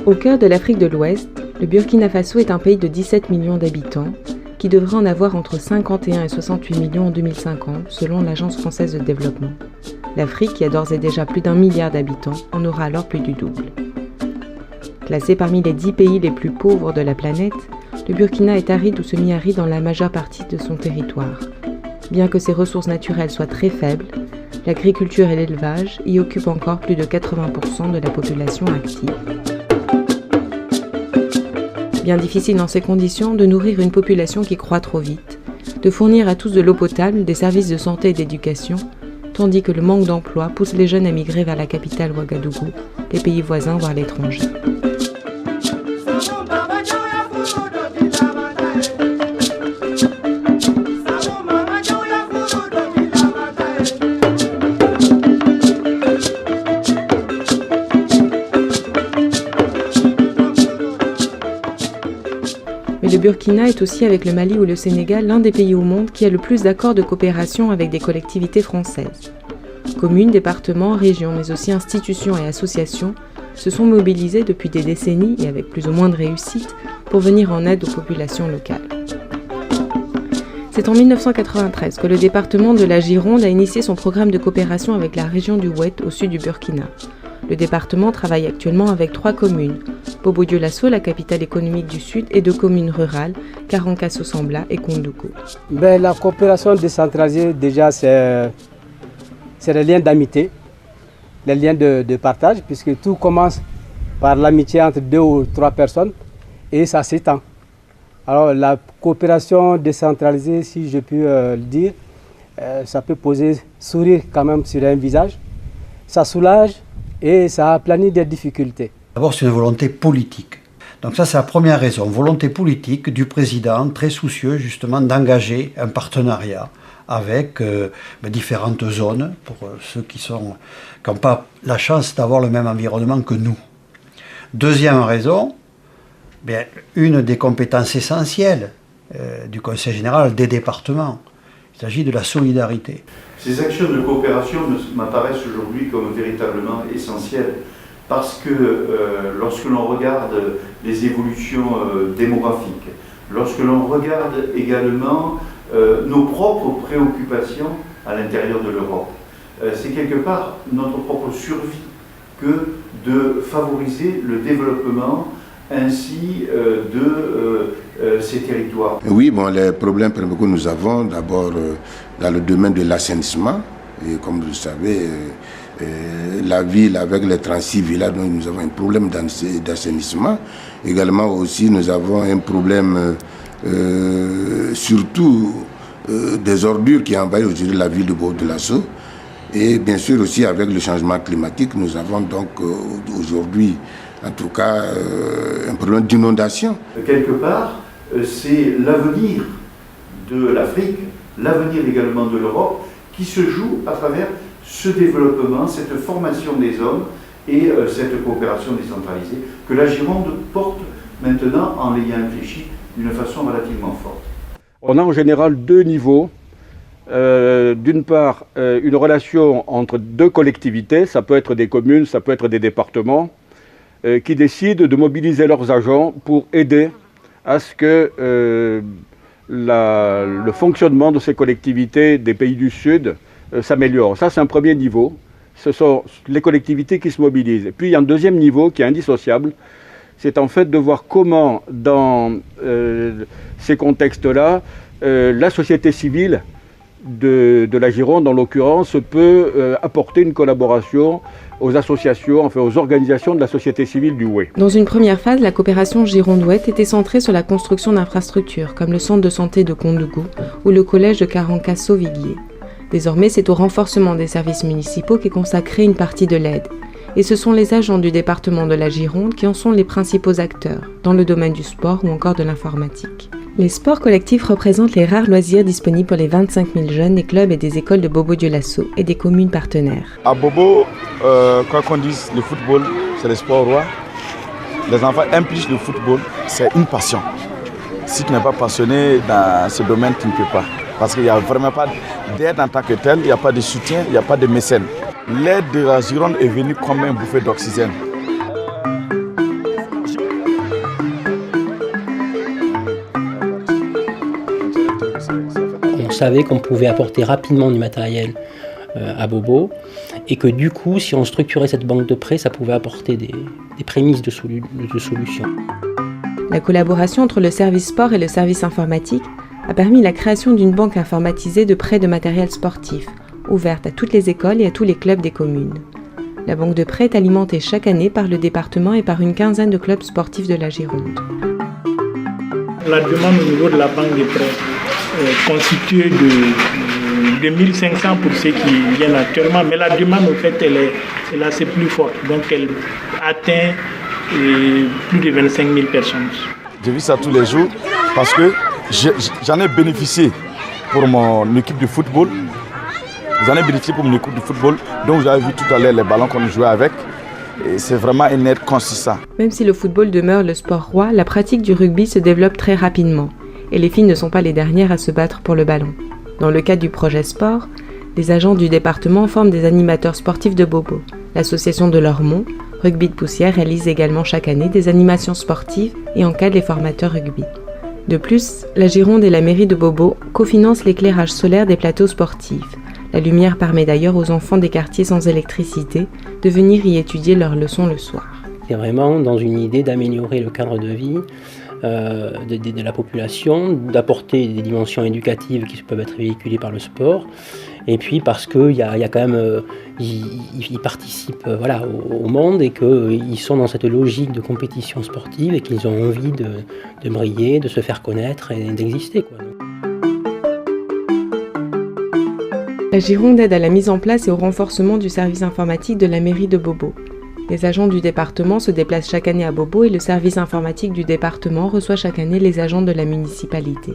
Au cœur de l'Afrique de l'Ouest, le Burkina Faso est un pays de 17 millions d'habitants qui devrait en avoir entre 51 et 68 millions en 2050 selon l'Agence française de développement. L'Afrique, qui a d'ores et déjà plus d'1 milliard d'habitants, en aura alors plus du double. Classé parmi les 10 pays les plus pauvres de la planète, le Burkina est aride ou semi-aride dans la majeure partie de son territoire. Bien que ses ressources naturelles soient très faibles, l'agriculture et l'élevage y occupent encore plus de 80% de la population active. Bien difficile dans ces conditions de nourrir une population qui croît trop vite, de fournir à tous de l'eau potable, des services de santé et d'éducation, tandis que le manque d'emploi pousse les jeunes à migrer vers la capitale Ouagadougou, les pays voisins voire l'étranger. Le Burkina est aussi, avec le Mali ou le Sénégal, l'un des pays au monde qui a le plus d'accords de coopération avec des collectivités françaises. Communes, départements, régions, mais aussi institutions et associations se sont mobilisés depuis des décennies, et avec plus ou moins de réussite, pour venir en aide aux populations locales. C'est en 1993 que le département de la Gironde a initié son programme de coopération avec la région du Oued au sud du Burkina. Le département travaille actuellement avec 3 communes, Bobo-Dioulasso, la capitale économique du Sud, et 2 communes rurales, Karankasso-Sambla et Kondoukou. La coopération décentralisée, déjà, c'est les liens d'amitié, les liens de partage, puisque tout commence par l'amitié entre 2 ou 3 personnes, et ça s'étend. Alors la coopération décentralisée, si je puis le dire, ça peut poser sourire quand même sur un visage, ça soulage et ça aplanit des difficultés. D'abord, c'est une volonté politique. Donc ça, c'est la première raison. Volonté politique du président, très soucieux justement d'engager un partenariat avec différentes zones, pour ceux qui n'ont pas la chance d'avoir le même environnement que nous. Deuxième raison, une des compétences essentielles du Conseil général des départements. Il s'agit de la solidarité. Ces actions de coopération m'apparaissent aujourd'hui comme véritablement essentielles parce que lorsque l'on regarde les évolutions démographiques, lorsque l'on regarde également nos propres préoccupations à l'intérieur de l'Europe, c'est quelque part notre propre survie que de favoriser le développement ainsi de ces territoires. Oui, les problèmes que nous avons, d'abord dans le domaine de l'assainissement, et comme vous le savez, la ville avec les 36 villages, nous avons un problème d'assainissement. Également aussi, nous avons un problème surtout des ordures qui envahissent aujourd'hui la ville de Bobo-Dioulasso. Et bien sûr aussi avec le changement climatique, nous avons donc aujourd'hui en tout cas un problème d'inondation. Quelque part, c'est l'avenir de l'Afrique, l'avenir également de l'Europe, qui se joue à travers ce développement, cette formation des hommes et cette coopération décentralisée que la Gironde porte maintenant en l'ayant réfléchi d'une façon relativement forte. On a en général 2 niveaux. D'une part, une relation entre 2 collectivités, ça peut être des communes, ça peut être des départements, qui décident de mobiliser leurs agents pour aider à ce que le fonctionnement de ces collectivités des pays du Sud s'améliore. Ça, c'est un premier niveau. Ce sont les collectivités qui se mobilisent. Et puis, il y a un deuxième niveau qui est indissociable. C'est en fait de voir comment, dans ces contextes-là, la société civile de la Gironde, en l'occurrence, peut apporter une collaboration aux associations, enfin aux organisations de la société civile du Oué. Dans une première phase, la coopération Gironde-Oued était centrée sur la construction d'infrastructures, comme le centre de santé de Kondoukou ou le collège de Karankasso-Viguier. Désormais, c'est au renforcement des services municipaux qu'est consacrée une partie de l'aide. Et ce sont les agents du département de la Gironde qui en sont les principaux acteurs, dans le domaine du sport ou encore de l'informatique. Les sports collectifs représentent les rares loisirs disponibles pour les 25 000 jeunes des clubs et des écoles de Bobo-Dioulasso et des communes partenaires. À Bobo, quoi qu'on dise, le football, c'est le sport roi. Les enfants aiment plus le football, c'est une passion. Si tu n'es pas passionné dans ce domaine, tu ne peux pas. Parce qu'il n'y a vraiment pas d'aide en tant que telle, il n'y a pas de soutien, il n'y a pas de mécène. L'aide de la Gironde est venue comme un bouffée d'oxygène. savait qu'on pouvait apporter rapidement du matériel à Bobo et que du coup, si on structurait cette banque de prêts, ça pouvait apporter des prémices de solutions. La collaboration entre le service sport et le service informatique a permis la création d'une banque informatisée de prêts de matériel sportif, ouverte à toutes les écoles et à tous les clubs des communes. La banque de prêts est alimentée chaque année par le département et par une quinzaine de clubs sportifs de la Gironde. La demande au niveau de la banque de prêts est constituée de 1500 pour ceux qui viennent actuellement, mais la demande au fait elle est assez plus forte, donc elle atteint plus de 25 000 personnes. Je vis ça tous les jours parce que j'en ai bénéficié pour mon équipe de football. Donc vous avez vu tout à l'heure les ballons qu'on jouait avec. Et c'est vraiment une aide consistante. Même si le football demeure le sport roi, la pratique du rugby se développe très rapidement. Et les filles ne sont pas les dernières à se battre pour le ballon. Dans le cadre du projet sport, les agents du département forment des animateurs sportifs de Bobo. L'association de Lormont, Rugby de Poussière, réalise également chaque année des animations sportives et encadre les formateurs rugby. De plus, la Gironde et la mairie de Bobo cofinancent l'éclairage solaire des plateaux sportifs. La lumière permet d'ailleurs aux enfants des quartiers sans électricité de venir y étudier leurs leçons le soir. C'est vraiment dans une idée d'améliorer le cadre de vie de la population, d'apporter des dimensions éducatives qui peuvent être véhiculées par le sport, et puis parce qu'il y a quand même, ils participent au monde et qu'ils sont dans cette logique de compétition sportive et qu'ils ont envie de briller, de se faire connaître et d'exister, quoi. La Gironde aide à la mise en place et au renforcement du service informatique de la mairie de Bobo. Les agents du département se déplacent chaque année à Bobo et le service informatique du département reçoit chaque année les agents de la municipalité.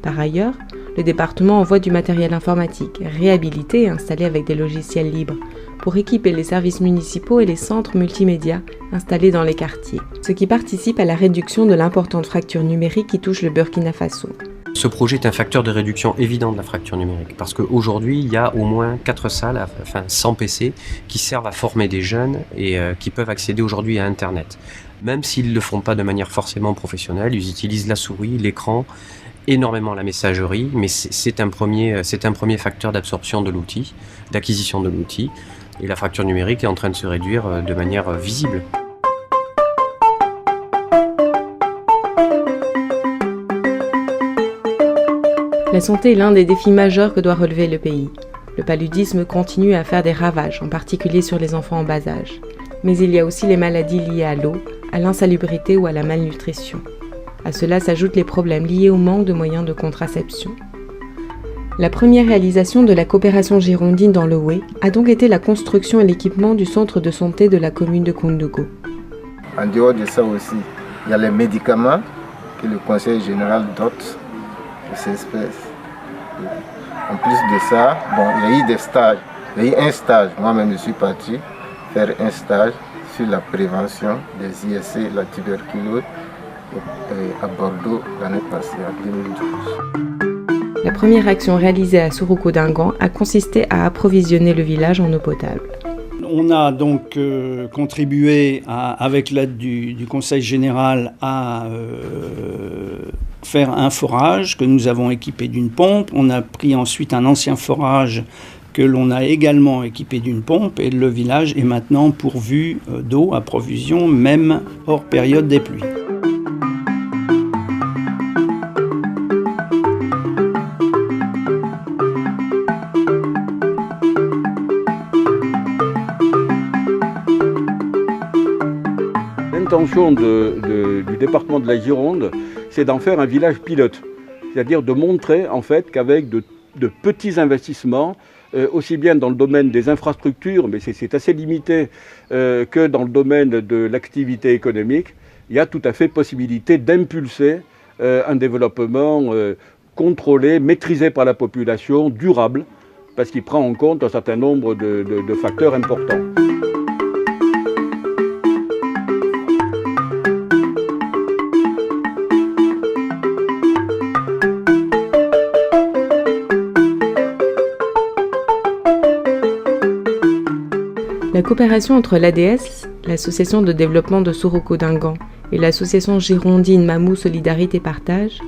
Par ailleurs, le département envoie du matériel informatique, réhabilité et installé avec des logiciels libres, pour équiper les services municipaux et les centres multimédia installés dans les quartiers, ce qui participe à la réduction de l'importante fracture numérique qui touche le Burkina Faso. Ce projet est un facteur de réduction évident de la fracture numérique parce qu'aujourd'hui, il y a au moins 4 salles, 100 PC, qui servent à former des jeunes et qui peuvent accéder aujourd'hui à Internet. Même s'ils ne le font pas de manière forcément professionnelle, ils utilisent la souris, l'écran, énormément la messagerie, mais c'est un premier facteur d'absorption de l'outil, d'acquisition de l'outil, et la fracture numérique est en train de se réduire de manière visible. La santé est l'un des défis majeurs que doit relever le pays. Le paludisme continue à faire des ravages, en particulier sur les enfants en bas âge. Mais il y a aussi les maladies liées à l'eau, à l'insalubrité ou à la malnutrition. À cela s'ajoutent les problèmes liés au manque de moyens de contraception. La première réalisation de la coopération girondine dans l'Oé a donc été la construction et l'équipement du centre de santé de la commune de Koundougo. En dehors de ça aussi, il y a les médicaments que le conseil général dote de ces espèces. En plus de ça, il y a eu des stages. Il y a eu un stage, moi-même je suis parti faire un stage sur la prévention des ISC, la tuberculose à Bordeaux l'année passée, en 2012. La première action réalisée à Sourouko-Dingan a consisté à approvisionner le village en eau potable. On a donc contribué, avec l'aide du Conseil général, à faire un forage que nous avons équipé d'une pompe. On a pris ensuite un ancien forage que l'on a également équipé d'une pompe et le village est maintenant pourvu d'eau à provision, même hors période des pluies. L'intention du département de la Gironde, c'est d'en faire un village pilote, c'est-à-dire de montrer en fait qu'avec de petits investissements, aussi bien dans le domaine des infrastructures, mais c'est assez limité, que dans le domaine de l'activité économique, il y a tout à fait possibilité d'impulser un développement contrôlé, maîtrisé par la population, durable, parce qu'il prend en compte un certain nombre de facteurs importants. La coopération entre l'ADS, l'association de développement de Sourouko-Dingan, et l'association girondine Mamou Solidarité Partage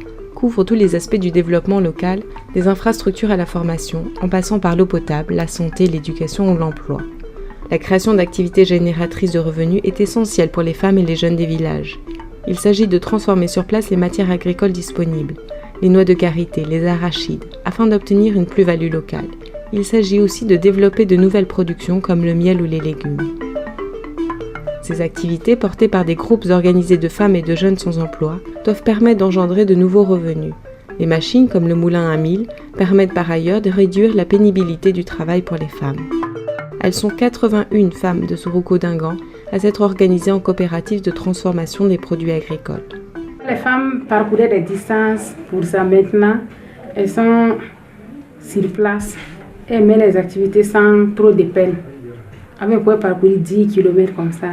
couvre tous les aspects du développement local, des infrastructures à la formation, en passant par l'eau potable, la santé, l'éducation ou l'emploi. La création d'activités génératrices de revenus est essentielle pour les femmes et les jeunes des villages. Il s'agit de transformer sur place les matières agricoles disponibles, les noix de karité, les arachides, afin d'obtenir une plus-value locale. Il s'agit aussi de développer de nouvelles productions comme le miel ou les légumes. Ces activités, portées par des groupes organisés de femmes et de jeunes sans emploi, doivent permettre d'engendrer de nouveaux revenus. Les machines, comme le moulin à mil, permettent par ailleurs de réduire la pénibilité du travail pour les femmes. Elles sont 81 femmes de Suruko-Dingan à s'être organisées en coopérative de transformation des produits agricoles. Les femmes parcouraient des distances pour ça. Maintenant, elles sont sur place et mènent les activités sans trop de peine. Avant, elles pouvaient parcourir 10 km comme ça.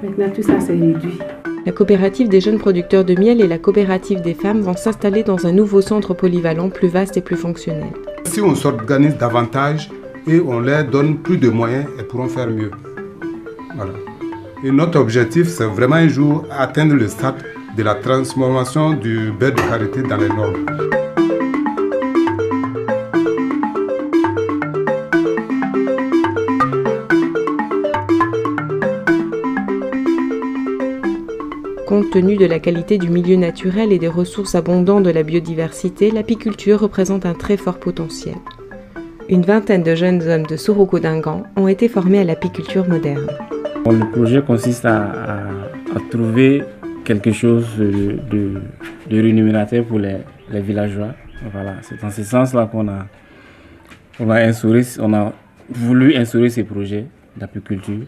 Maintenant, tout ça s'est réduit. La coopérative des jeunes producteurs de miel et la coopérative des femmes vont s'installer dans un nouveau centre polyvalent plus vaste et plus fonctionnel. Si on s'organise davantage et on leur donne plus de moyens, elles pourront faire mieux. Voilà. Et notre objectif, c'est vraiment un jour atteindre le stade de la transformation du beurre de karité dans les normes. Compte tenu de la qualité du milieu naturel et des ressources abondantes de la biodiversité, l'apiculture représente un très fort potentiel. Une vingtaine de jeunes hommes de Suruko-Dingan ont été formés à l'apiculture moderne. Le projet consiste à trouver quelque chose de rémunérateur pour les villageois. Voilà, c'est dans ce sens-là qu'on a voulu instaurer ces projets d'apiculture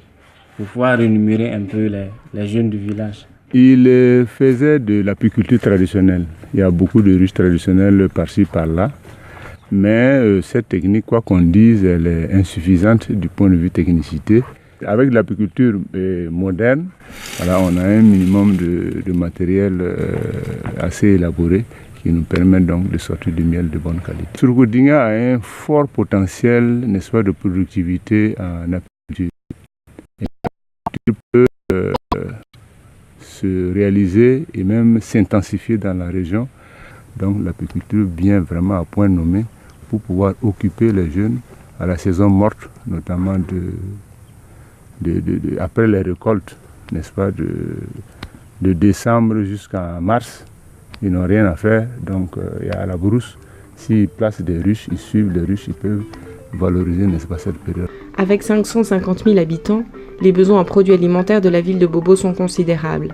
pour pouvoir rémunérer un peu les jeunes du village. Il faisait de l'apiculture traditionnelle. Il y a beaucoup de ruches traditionnelles par-ci, par-là. Mais cette technique, quoi qu'on dise, elle est insuffisante du point de vue technicité. Avec l'apiculture moderne, voilà, on a un minimum de matériel assez élaboré qui nous permet donc de sortir du miel de bonne qualité. Suruko-Dingan a un fort potentiel, n'est-ce pas, de productivité en apiculture. Il peut se réaliser et même s'intensifier dans la région. Donc l'apiculture vient vraiment à point nommé pour pouvoir occuper les jeunes à la saison morte, notamment après les récoltes, n'est-ce pas, de décembre jusqu'à mars. Ils n'ont rien à faire, donc il y a la brousse. S'ils placent des ruches, ils suivent les ruches, ils peuvent valoriser, n'est-ce pas, cette période. Avec 550 000 habitants, les besoins en produits alimentaires de la ville de Bobo sont considérables.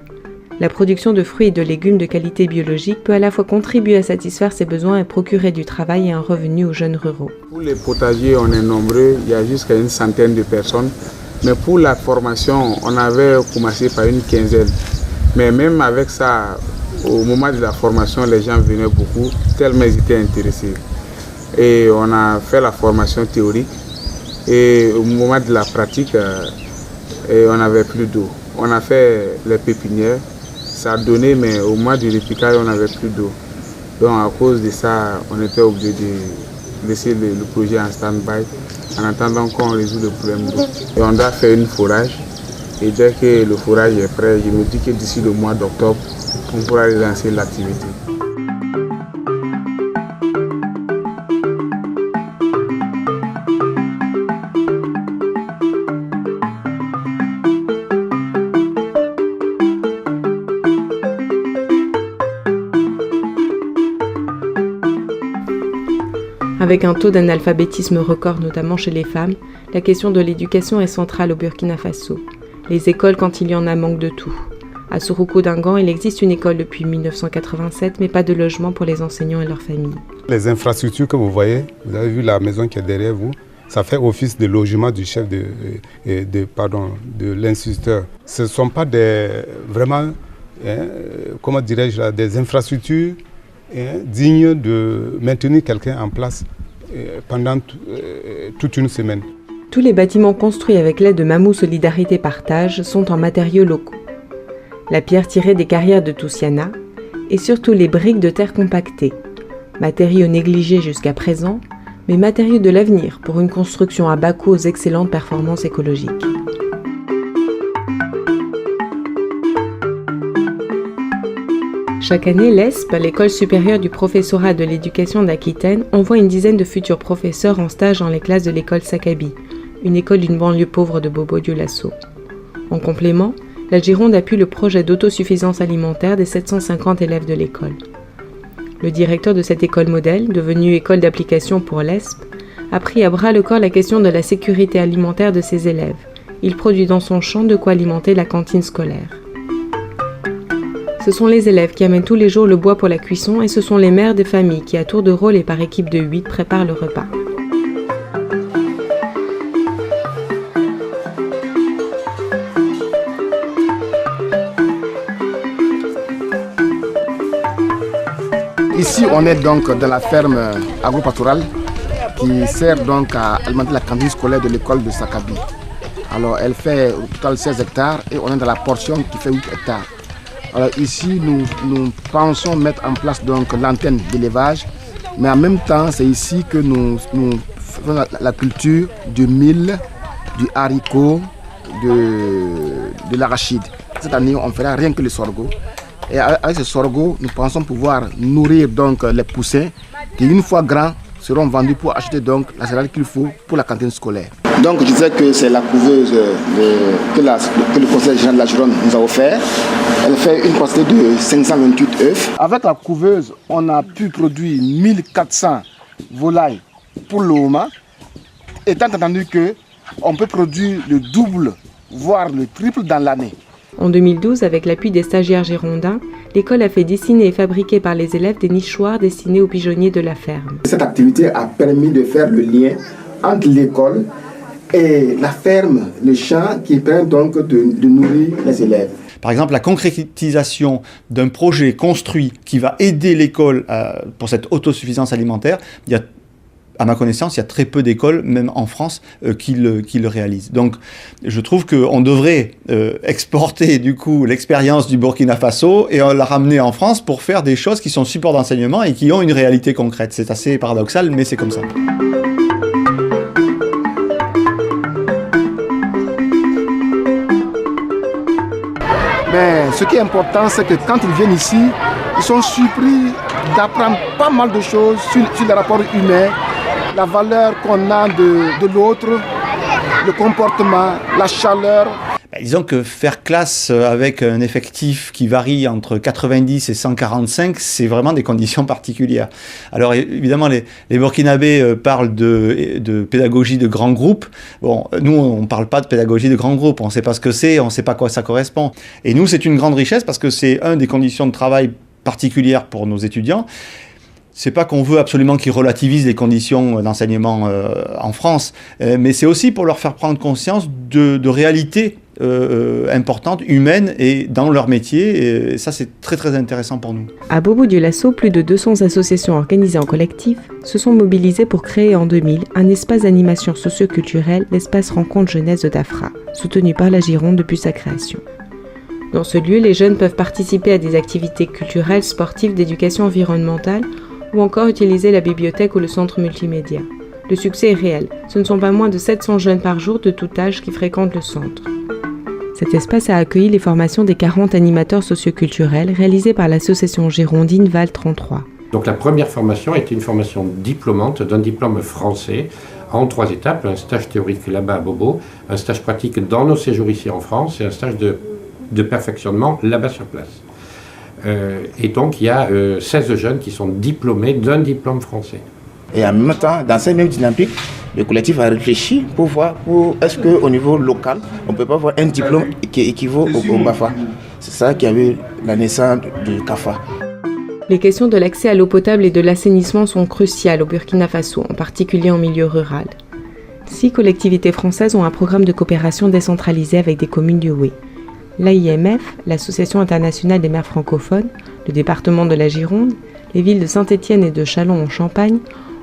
La production de fruits et de légumes de qualité biologique peut à la fois contribuer à satisfaire ces besoins et procurer du travail et un revenu aux jeunes ruraux. Pour les potagers, on est nombreux, il y a jusqu'à une centaine de personnes. Mais pour la formation, on avait commencé par une quinzaine. Mais même avec ça, au moment de la formation, les gens venaient beaucoup, tellement ils étaient intéressés. Et on a fait la formation théorique. Et au moment de la pratique, on n'avait plus d'eau. On a fait les pépinières. Ça a donné, mais au mois du repiquage, on n'avait plus d'eau. Donc à cause de ça, on était obligé de laisser le projet en stand-by en attendant qu'on résout le problème d'eau. Et on a fait une forage. Et dès que le forage est prêt, je me dis que d'ici le mois d'octobre, on pourra relancer l'activité. Avec un taux d'analphabétisme record, notamment chez les femmes, la question de l'éducation est centrale au Burkina Faso. Les écoles, quand il y en a, manquent de tout. À Suruko-Dingan, il existe une école depuis 1987, mais pas de logement pour les enseignants et leurs familles. Les infrastructures que vous voyez, vous avez vu la maison qui est derrière vous, ça fait office de logement du chef de l'instituteur. Ce ne sont pas vraiment, comment dirais-je, des infrastructures dignes de maintenir quelqu'un en place pendant toute une semaine. Tous les bâtiments construits avec l'aide de Mamou Solidarité Partage sont en matériaux locaux. La pierre tirée des carrières de Toussiana et surtout les briques de terre compactées, matériaux négligés jusqu'à présent, mais matériaux de l'avenir pour une construction à bas coût aux excellentes performances écologiques. Chaque année, l'ESP, l'École supérieure du professorat de l'éducation d'Aquitaine, envoie une dizaine de futurs professeurs en stage dans les classes de l'école Sakabi, une école d'une banlieue pauvre de Bobo-Dioulasso. En complément, la Gironde appuie le projet d'autosuffisance alimentaire des 750 élèves de l'école. Le directeur de cette école modèle, devenue école d'application pour l'ESP, a pris à bras le corps la question de la sécurité alimentaire de ses élèves. Il produit dans son champ de quoi alimenter la cantine scolaire. Ce sont les élèves qui amènent tous les jours le bois pour la cuisson et ce sont les mères des familles qui, à tour de rôle et par équipe de 8, préparent le repas. Ici, on est donc dans la ferme agro-pastorale qui sert donc à alimenter la cantine scolaire de l'école de Sakabi. Alors, elle fait au total 16 hectares et on est dans la portion qui fait 8 hectares. Alors ici, nous pensons mettre en place donc l'antenne d'élevage, mais en même temps, c'est ici que nous faisons la culture du mil, du haricot, de l'arachide. Cette année, on fera rien que le sorgho. Et avec ce sorgho, nous pensons pouvoir nourrir donc les poussins qui, une fois grands, seront vendus pour acheter donc la céréale qu'il faut pour la cantine scolaire. Donc je disais que c'est la couveuse que le conseil général de la Gironde nous a offert. Elle fait une quantité de 528 œufs. Avec la couveuse, on a pu produire 1400 volailles pour l'OMA, étant entendu qu'on peut produire le double, voire le triple dans l'année. En 2012, avec l'appui des stagiaires girondins, l'école a fait dessiner et fabriquer par les élèves des nichoirs destinés aux pigeonniers de la ferme. Cette activité a permis de faire le lien entre l'école et la ferme, le champ, qui permet donc de nourrir les élèves. Par exemple, la concrétisation d'un projet construit qui va aider l'école pour cette autosuffisance alimentaire, à ma connaissance, il y a très peu d'écoles, même en France, qui le réalisent. Donc, je trouve qu'on devrait exporter du coup l'expérience du Burkina Faso et la ramener en France pour faire des choses qui sont support d'enseignement et qui ont une réalité concrète. C'est assez paradoxal, mais c'est comme ça. Mais ce qui est important, c'est que quand ils viennent ici, ils sont surpris d'apprendre pas mal de choses sur les rapports humains, la valeur qu'on a de l'autre, le comportement, la chaleur. Disons que faire classe avec un effectif qui varie entre 90 et 145, c'est vraiment des conditions particulières. Alors évidemment, les Burkinabés parlent de pédagogie de grands groupes. Bon, nous, on ne parle pas de pédagogie de grands groupes. On ne sait pas ce que c'est, on ne sait pas à quoi ça correspond. Et nous, c'est une grande richesse parce que c'est une des conditions de travail particulières pour nos étudiants. C'est pas qu'on veut absolument qu'ils relativisent les conditions d'enseignement en France, mais c'est aussi pour leur faire prendre conscience de réalités importantes, humaines, et dans leur métier. Et ça, c'est très très intéressant pour nous. À Bobo-Dioulasso, plus de 200 associations organisées en collectif se sont mobilisées pour créer en 2000 un espace d'animation socio-culturelle, l'espace Rencontre Jeunesse de Dafra, soutenu par la Gironde depuis sa création. Dans ce lieu, les jeunes peuvent participer à des activités culturelles, sportives, d'éducation environnementale, ou encore utiliser la bibliothèque ou le centre multimédia. Le succès est réel. Ce ne sont pas moins de 700 jeunes par jour de tout âge qui fréquentent le centre. Cet espace a accueilli les formations des 40 animateurs socioculturels réalisées par l'association girondine Val 33. Donc la première formation était une formation diplômante d'un diplôme français en 3 étapes, un stage théorique là-bas à Bobo, un stage pratique dans nos séjours ici en France et un stage de perfectionnement là-bas sur place. Et donc il y a 16 jeunes qui sont diplômés d'un diplôme français. Et en même temps, dans cette même dynamique, le collectif a réfléchi pour voir est-ce qu'au niveau local, on ne peut pas avoir un diplôme qui équivaut au BAFA. C'est ça qui a eu la naissance du CAFA. Les questions de l'accès à l'eau potable et de l'assainissement sont cruciales au Burkina Faso, en particulier en milieu rural. 6 collectivités françaises ont un programme de coopération décentralisé avec des communes du Houé. L'AIMF, l'Association internationale des maires francophones, le département de la Gironde, les villes de Saint-Étienne et de Châlons en Champagne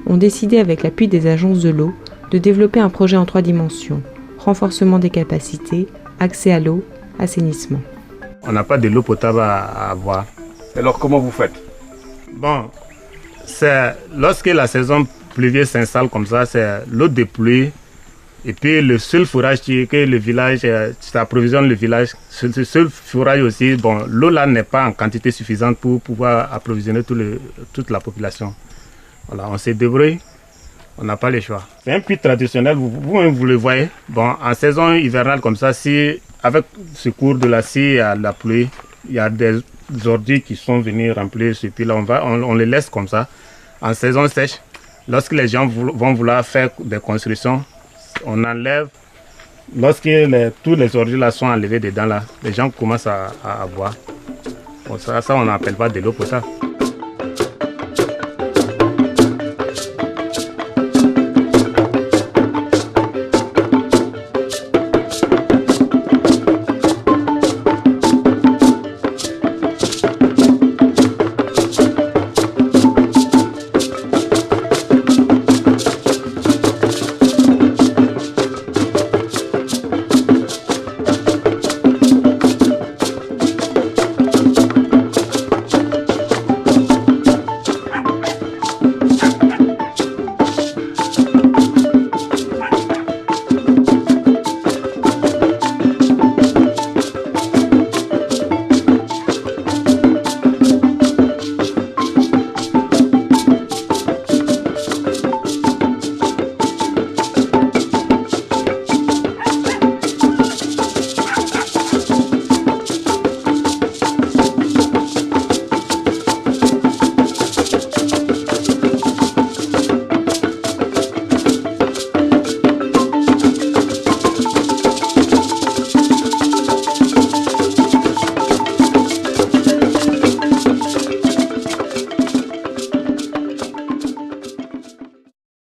ont décidé avec l'appui des agences de l'eau de développer un projet en 3 dimensions, renforcement des capacités, accès à l'eau, assainissement. On n'a pas de l'eau potable à avoir. Alors comment vous faites? Bon, c'est lorsque la saison pluvieuse s'installe comme ça, c'est l'eau de pluie Et puis le seul fourrage que le village, ça approvisionne le village, ce seul fourrage aussi, bon, l'eau là n'est pas en quantité suffisante pour pouvoir approvisionner toute la population. Voilà, on se débrouille, on n'a pas le choix. C'est un puits traditionnel, vous le voyez. Bon, en saison hivernale comme ça, si avec ce cours de la scie et la pluie, il y a des ordures qui sont venus remplir ce puits là, on les laisse comme ça. En saison sèche, lorsque les gens vont vouloir faire des constructions, on enlève. Lorsque tous les ordures là sont enlevés dedans là, les gens commencent à boire. Bon, ça on n'appelle pas de l'eau potable.